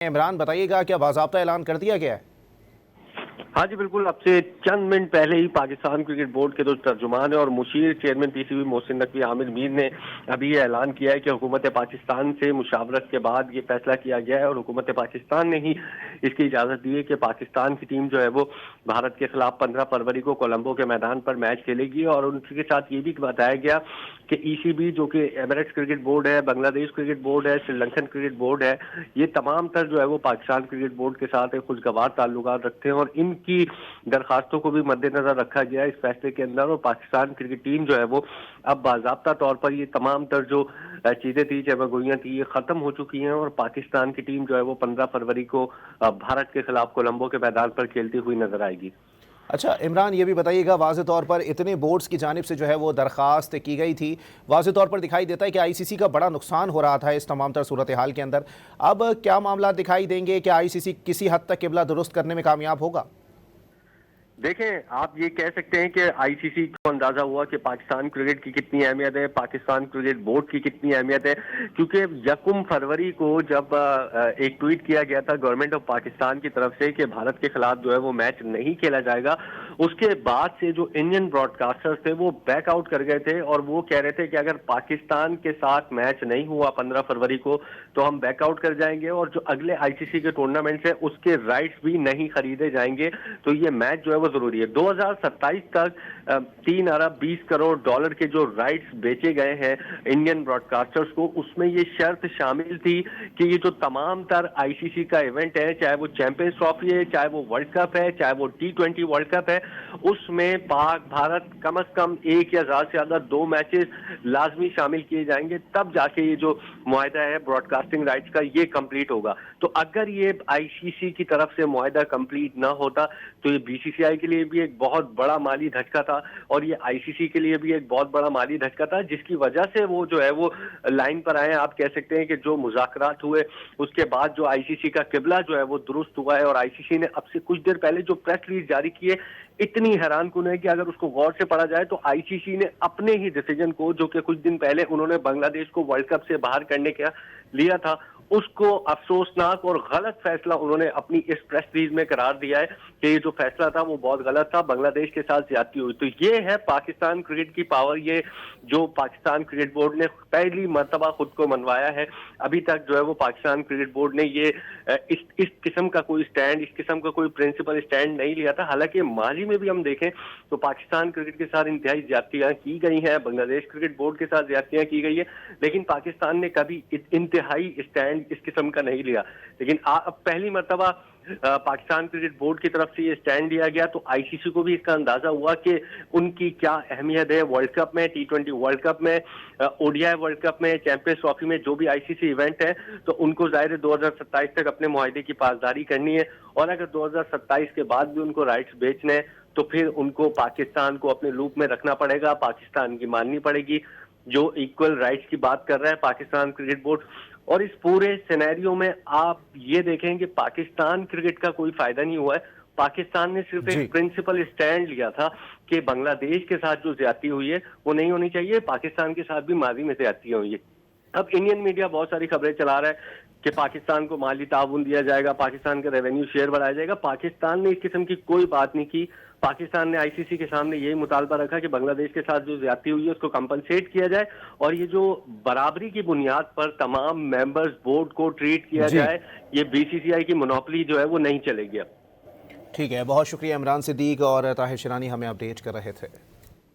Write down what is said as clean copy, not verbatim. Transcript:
इमरान बताइएगा, क्या बाज़ाब्ता ऐलान कर दिया गया है? हाँ जी बिल्कुल, अब से चंद मिनट पहले ही पाकिस्तान क्रिकेट बोर्ड के जो तर्जुमान है और मुशीर चेयरमैन पीसीबी मोहसिन नकवी आमिर मीर ने अभी ये ऐलान किया है कि हुकूमत पाकिस्तान से मुशावरत के बाद ये फैसला किया गया है और हुकूमत पाकिस्तान ने ही इसकी इजाज़त दी है कि पाकिस्तान की टीम जो है वो भारत के खिलाफ 15 फरवरी को कोलंबो के मैदान पर मैच खेलेगी। और उनके साथ ये भी बताया गया कि ईसीबी जो कि एमिरेट्स क्रिकेट बोर्ड है, बांग्लादेश क्रिकेट बोर्ड है, श्रीलंकन क्रिकेट बोर्ड है, ये तमाम तर जो है वो पाकिस्तान क्रिकेट बोर्ड के साथ एक खुशगवार ताल्लुकात रखते हैं और इनकी दरखास्तों को भी मद्देनजर रखा गया है इस फैसले के अंदर। और पाकिस्तान क्रिकेट टीम जो है वो अब बाज़ाब्ता तौर पर ये तमाम तर जो चीजें थी, जमागोइयां थी, ये खत्म हो चुकी हैं और पाकिस्तान की टीम जो है वो 15 फरवरी को भारत के खिलाफ कोलंबो के मैदान पर खेलती हुई नजर आएगी। अच्छा इमरान, ये भी बताइएगा, वाज़े तौर पर इतने बोर्ड्स की जानिब से जो है वो दरख्वास्त की गई थी, वाज़े तौर पर दिखाई देता है कि आईसीसी का बड़ा नुकसान हो रहा था इस तमाम तर सूरत हाल के अंदर। अब क्या मामला दिखाई देंगे कि आईसीसी किसी हद तक किबला दुरुस्त करने में कामयाब होगा? देखें, आप ये कह सकते हैं कि आईसीसी को अंदाजा हुआ कि पाकिस्तान क्रिकेट की कितनी अहमियत है, पाकिस्तान क्रिकेट बोर्ड की कितनी अहमियत है, क्योंकि 1 फरवरी को जब एक ट्वीट किया गया था गवर्नमेंट ऑफ पाकिस्तान की तरफ से कि भारत के खिलाफ जो है वो मैच नहीं खेला जाएगा, उसके बाद से जो इंडियन ब्रॉडकास्टर्स थे वो बैकआउट कर गए थे और वो कह रहे थे कि अगर पाकिस्तान के साथ मैच नहीं हुआ 15 फरवरी को तो हम बैकआउट कर जाएंगे और जो अगले आईसीसी के टूर्नामेंट्स है उसके राइट्स भी नहीं खरीदे जाएंगे। तो ये मैच जो है वो जरूरी है। 2027 तक 3 अरब 20 करोड़ डॉलर के जो राइट्स बेचे गए हैं इंडियन ब्रॉडकास्टर्स को, उसमें ये शर्त शामिल थी कि ये जो तमाम तर आईसीसी का इवेंट है, चाहे वो चैंपियंस ट्रॉफी है, चाहे वो वर्ल्ड कप है, चाहे वो T20 वर्ल्ड कप है, उसमें पाक भारत कम से कम 1 या ज्यादा से ज्यादा 2 मैचेस लाजमी शामिल किए जाएंगे, तब जाके ये जो मुआहदा है ब्रॉडकास्टिंग राइट्स का ये कंप्लीट होगा। तो अगर ये आईसीसी की तरफ से मुआहदा कंप्लीट ना होता तो ये बीसीसीआई के लिए भी एक बहुत बड़ा माली धचका था और ये आईसीसी के लिए भी एक बहुत बड़ा माली धचका था, जिसकी वजह से वो जो है वो लाइन पर आए। आप कह सकते हैं कि जो मुज़ाकरात हुए उसके बाद जो आईसीसी का किबला जो है वो दुरुस्त हुआ है और आईसीसी ने अब से कुछ देर पहले जो प्रेस रिलीज जारी की है इतनी हैरानकुन है कि अगर उसको गौर से पढ़ा जाए तो आईसीसी ने अपने ही डिसीजन को, जो कि कुछ दिन पहले उन्होंने बांग्लादेश को वर्ल्ड कप से बाहर करने का लिया था, उसको अफसोसनाक और गलत फैसला उन्होंने अपनी इस प्रेस रिलीज में करार दिया है कि ये जो फैसला था वो बहुत गलत था, बांग्लादेश के साथ ज्यादती हुई। तो ये है पाकिस्तान क्रिकेट की पावर, ये जो पाकिस्तान क्रिकेट बोर्ड ने पहली मर्तबा खुद को मनवाया है। अभी तक जो है वो पाकिस्तान क्रिकेट बोर्ड ने ये इस किस्म का कोई स्टैंड, इस किस्म का कोई प्रिंसिपल स्टैंड नहीं लिया था। हालांकि माली में भी हम देखें तो पाकिस्तान क्रिकेट के साथ इंतहाई ज्यादतियां की गई हैं, बांग्लादेश क्रिकेट बोर्ड के साथ ज्यादतियां की गई है, लेकिन पाकिस्तान ने कभी इंतहाई स्टैंड इस किस्म का नहीं लिया। लेकिन अब पहली मर्तबा पाकिस्तान क्रिकेट बोर्ड की तरफ से ये स्टैंड लिया गया तो आईसीसी को भी इसका अंदाजा हुआ कि उनकी क्या अहमियत है वर्ल्ड कप में, T20 वर्ल्ड कप में, ओडीआई वर्ल्ड कप में, चैंपियंस ट्रॉफी में, जो भी आईसीसी इवेंट है, तो उनको जाहिर है 2027 तक अपने मुआहदे की पासदारी करनी है। और अगर 2027 के बाद भी उनको राइट्स बेचने हैं तो फिर उनको पाकिस्तान को अपने लूप में रखना पड़ेगा, पाकिस्तान की माननी पड़ेगी जो इक्वल राइट्स की बात कर रहा है पाकिस्तान क्रिकेट बोर्ड। और इस पूरे सिनेरियो में आप ये देखें कि पाकिस्तान क्रिकेट का कोई फायदा नहीं हुआ है। पाकिस्तान ने सिर्फ एक प्रिंसिपल स्टैंड लिया था कि बांग्लादेश के साथ जो ज्यादती हुई है वो नहीं होनी चाहिए, पाकिस्तान के साथ भी माजी में ज्यादतियां हुई है। अब इंडियन मीडिया बहुत सारी खबरें चला रहा है कि पाकिस्तान को माली ताउन दिया जाएगा, पाकिस्तान का रेवेन्यू शेयर बढ़ाया जाएगा। पाकिस्तान ने इस किस्म की कोई बात नहीं की। पाकिस्तान ने आईसीसी के सामने यही मुतालबा रखा कि बांग्लादेश के साथ जो ज्यादती हुई है उसको कंपनसेट किया जाए और ये जो बराबरी की बुनियाद पर तमाम मेंबर्स बोर्ड को ट्रीट किया जाए, ये बीसीसीआई की मोनोपोली जो है वो नहीं चलेगी अब। ठीक है, बहुत शुक्रिया इमरान सिद्दीक और ताहिर शिरानी हमें अपडेट कर रहे थे।